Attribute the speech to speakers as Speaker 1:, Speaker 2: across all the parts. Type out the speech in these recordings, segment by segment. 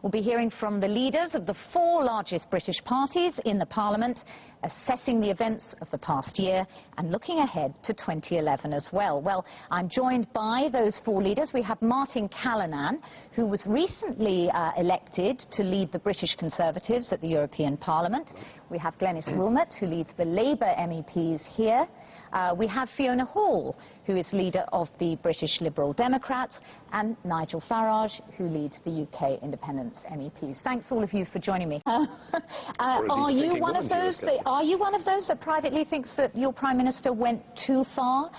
Speaker 1: We'll be hearing from the leaders of the four largest British parties in the Parliament, assessing the events of the past year and looking ahead to 2011 as well. Well, I'm joined by those four leaders. We have Martin Callanan, who was recently elected to lead the British Conservatives at the European Parliament. We have Glenys Wilmot, who leads the Labour MEPs here. We have Fiona Hall, who is leader of the British Liberal Democrats, and Nigel Farage, who leads the UK Independence MEPs. Thanks all of you for joining me. Are you one of those that privately thinks that your Prime Minister went too far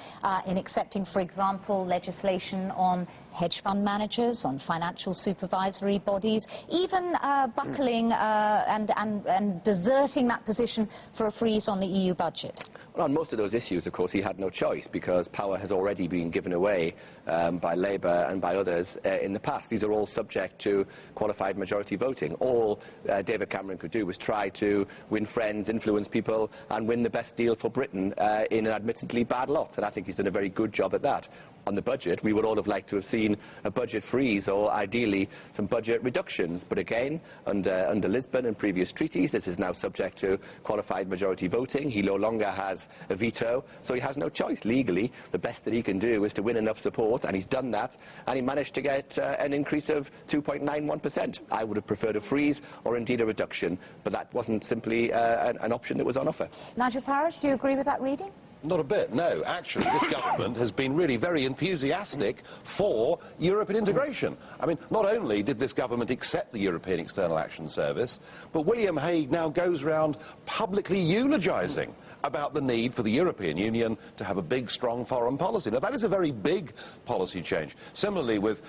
Speaker 1: in accepting, for example, legislation on hedge fund managers, on financial supervisory bodies, even buckling and deserting that position for a freeze on the EU budget?
Speaker 2: Well, on most of those issues, of course, he had no choice because power has already been given away by Labour and by others in the past. These are all subject to qualified majority voting. All David Cameron could do was try to win friends, influence people and win the best deal for Britain in an admittedly bad lot, and I think he's done a very good job at that. On the budget, we would all have liked to have seen a budget freeze or ideally some budget reductions, but again, under Lisbon and previous treaties, this is now subject to qualified majority voting. He no longer has a veto, so he has no choice legally. The best that he can do is to win enough support, and he's done that, and he managed to get an increase of 2.91%. I would have preferred a freeze or indeed a reduction, but that wasn't simply an option that was on offer.
Speaker 1: Nigel Farage, do you agree with that reading?
Speaker 3: Not a bit, no. Actually, this government has been really very enthusiastic for European integration. I mean, not only did this government accept the European External Action Service, but William Hague now goes around publicly eulogising about the need for the European Union to have a big, strong foreign policy. Now, that is a very big policy change. Similarly, with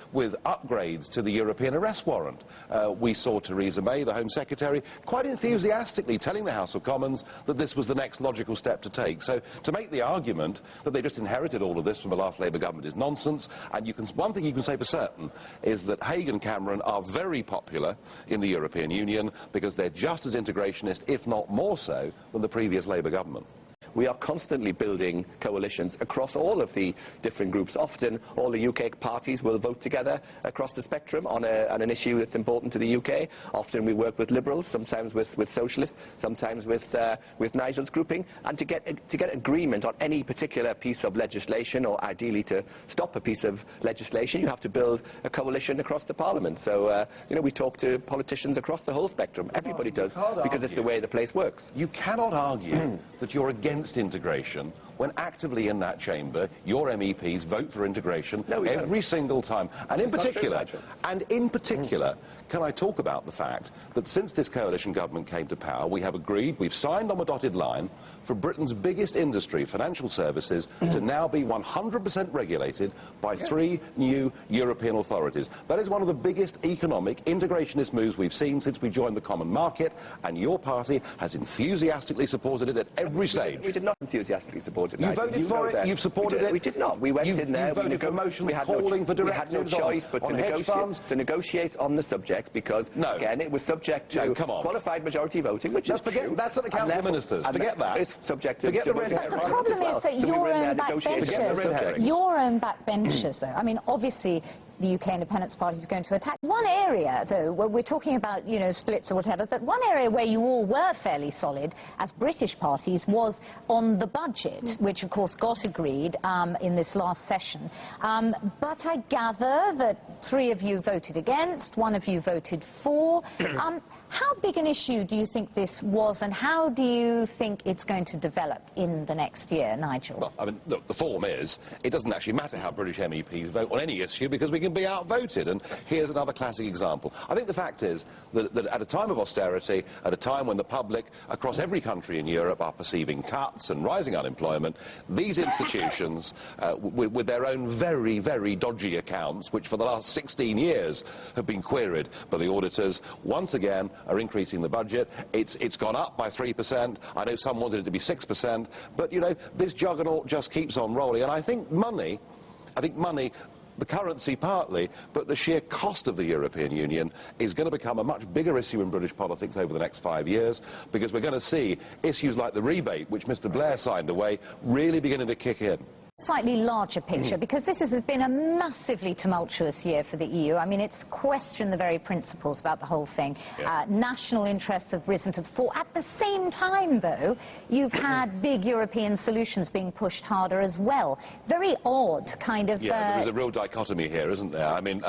Speaker 3: upgrades to the European arrest warrant, we saw Theresa May, the Home Secretary, quite enthusiastically telling the House of Commons that this was the next logical step to take. So, to make the argument that they just inherited all of this from the last Labour government is nonsense, and one thing you can say for certain is that Hague and Cameron are very popular in the European Union because they're just as integrationist, if not more so, than the previous Labour government.
Speaker 2: We are constantly building coalitions across all of the different groups. Often all the UK parties will vote together across the spectrum on an issue that's important to the UK. Often we work with Liberals, sometimes with Socialists, sometimes with Nigel's grouping, and to get agreement on any particular piece of legislation, or ideally to stop a piece of legislation, you have to build a coalition across the Parliament. So, you know, we talk to politicians across the whole spectrum. Everybody does, because it's the way the place works.
Speaker 3: You cannot argue that you're against integration when actively in that chamber your MEPs vote for integration every single time. And in particular, can I talk about the fact that since this coalition government came to power, we have agreed, we've signed on the dotted line for Britain's biggest industry, financial services, to now be 100% regulated by 3 new European authorities. That is one of the biggest economic integrationist moves we've seen since we joined the common market, and your party has enthusiastically supported it at every stage.
Speaker 2: We did not enthusiastically support it.
Speaker 3: You voted for it, you've supported it.
Speaker 2: We did not. We went in there.
Speaker 3: You voted for motions calling for directives
Speaker 2: on hedge funds. We had no choice but to negotiate on the subject because, again, it was subject to qualified majority voting, which is true.
Speaker 3: That's at the Council of Ministers. Forget that.
Speaker 2: It's subject to...
Speaker 1: But the problem is that your own backbenchers, though, I mean, obviously the UK Independence Party is going to attack. One area, though, where we're talking about, you know, splits or whatever, but one area where you all were fairly solid as British parties was on the budget, which, of course, got agreed in this last session. But I gather that 3 of you voted against, 1 of you voted for. How big an issue do you think this was, and how do you think it's going to develop in the next year, Nigel?
Speaker 3: Well, I mean, look, the form is, it doesn't actually matter how British MEPs vote on any issue because we can be outvoted, and here's another classic example. I think the fact is that at a time of austerity, at a time when the public across every country in Europe are perceiving cuts and rising unemployment, these institutions, with their own very, very dodgy accounts, which for the last 16 years have been queried by the auditors, once again are increasing the budget. It's gone up by 3%. I know some wanted it to be 6%, but, you know, this juggernaut just keeps on rolling. And I think money, the currency partly, but the sheer cost of the European Union is going to become a much bigger issue in British politics over the next 5 years, because we're going to see issues like the rebate, which Mr. Blair signed away, really beginning to kick in.
Speaker 1: Slightly larger picture, because this has been a massively tumultuous year for the EU. I mean, it's questioned the very principles about the whole thing.
Speaker 3: Yeah.
Speaker 1: National interests have risen to the fore. At the same time, though, you've had big European solutions being pushed harder as well. Very odd kind of...
Speaker 3: Yeah, there is a real dichotomy here, isn't there? I mean,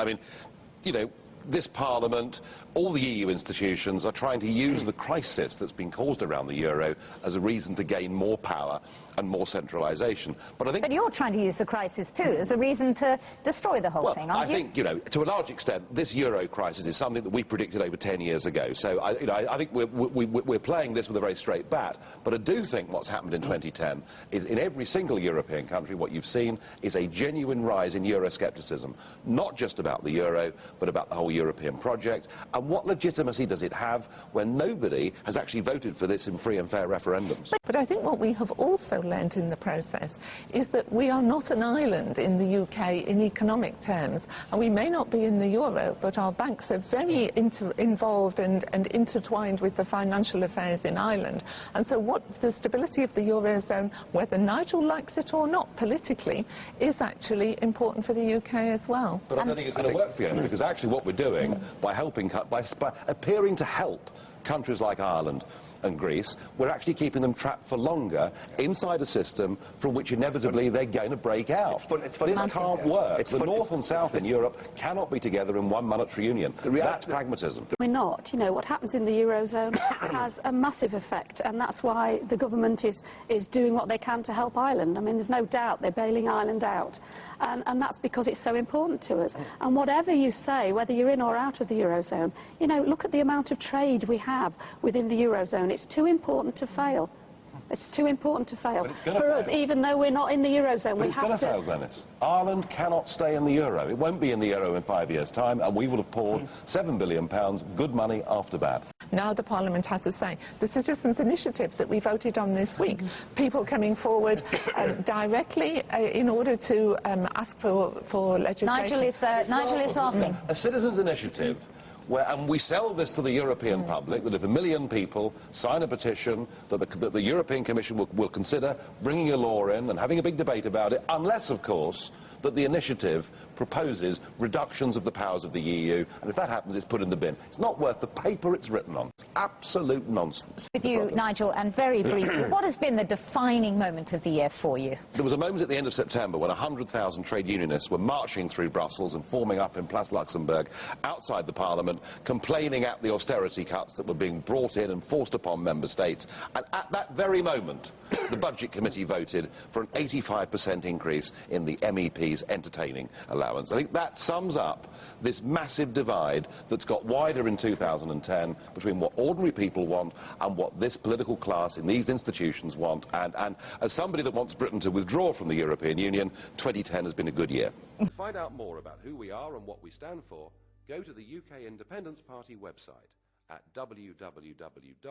Speaker 3: you know, this Parliament, all the EU institutions are trying to use the crisis that's been caused around the euro as a reason to gain more power and more centralisation.
Speaker 1: But you're trying to use the crisis too as a reason to destroy the whole thing, aren't you?
Speaker 3: I think, you know, to a large extent, this euro crisis is something that we predicted over 10 years ago. So, I think we're playing this with a very straight bat. But I do think what's happened in 2010 is in every single European country, what you've seen is a genuine rise in Euroscepticism, not just about the euro, but about the whole European project. And what legitimacy does it have when nobody has actually voted for this in free and fair referendums?
Speaker 4: But I think what we have also learnt in the process is that we are not an island in the UK in economic terms, and we may not be in the euro, but our banks are very involved and intertwined with the financial affairs in Ireland. And so what the stability of the eurozone, whether Nigel likes it or not politically, is actually important for the UK as well.
Speaker 3: But I don't think it's going to work for you, because actually what we're doing by appearing to help countries like Ireland and Greece, we're actually keeping them trapped for longer inside a system from which inevitably they're going to break out.
Speaker 2: This
Speaker 3: can't work. The North and South in Europe cannot be together in one monetary union. That's pragmatism.
Speaker 5: We're not. You know, what happens in the Eurozone has a massive effect, and that's why the government is doing what they can to help Ireland. I mean, there's no doubt they're bailing Ireland out. And that's because it's so important to us. And whatever you say, whether you're in or out of the Eurozone, you know, look at the amount of trade we have within the Eurozone. It's too important to fail. It's too important to fail. For us, even though we're not in the Eurozone, we have to...
Speaker 3: But it's going to fail, Glenys. Ireland cannot stay in the euro. It won't be in the euro in 5 years' time, and we will have poured £7 billion, good money after bad.
Speaker 4: Now the Parliament has a say. The Citizens' Initiative that we voted on this week, people coming forward directly in order to ask for legislation.
Speaker 1: Nigel is laughing.
Speaker 3: A Citizens' Initiative, and we sell this to the European public, that if 1 million people sign a petition, that the European Commission will consider bringing a law in and having a big debate about it, unless, of course, that the initiative proposes reductions of the powers of the EU, and if that happens, it's put in the bin. It's not worth the paper it's written on. It's absolute nonsense.
Speaker 1: With you, Nigel, and very briefly, what has been the defining moment of the year for you?
Speaker 3: There was a moment at the end of September when 100,000 trade unionists were marching through Brussels and forming up in Place Luxembourg outside the Parliament, complaining at the austerity cuts that were being brought in and forced upon member states. And at that very moment, the Budget Committee voted for an 85% increase in the MEP's entertaining allowance. I think that sums up this massive divide that's got wider in 2010 between what ordinary people want and what this political class in these institutions want. And as somebody that wants Britain to withdraw from the European Union, 2010 has been a good year. To find out more about who we are and what we stand for, go to the UK Independence Party website at www.ukip.org.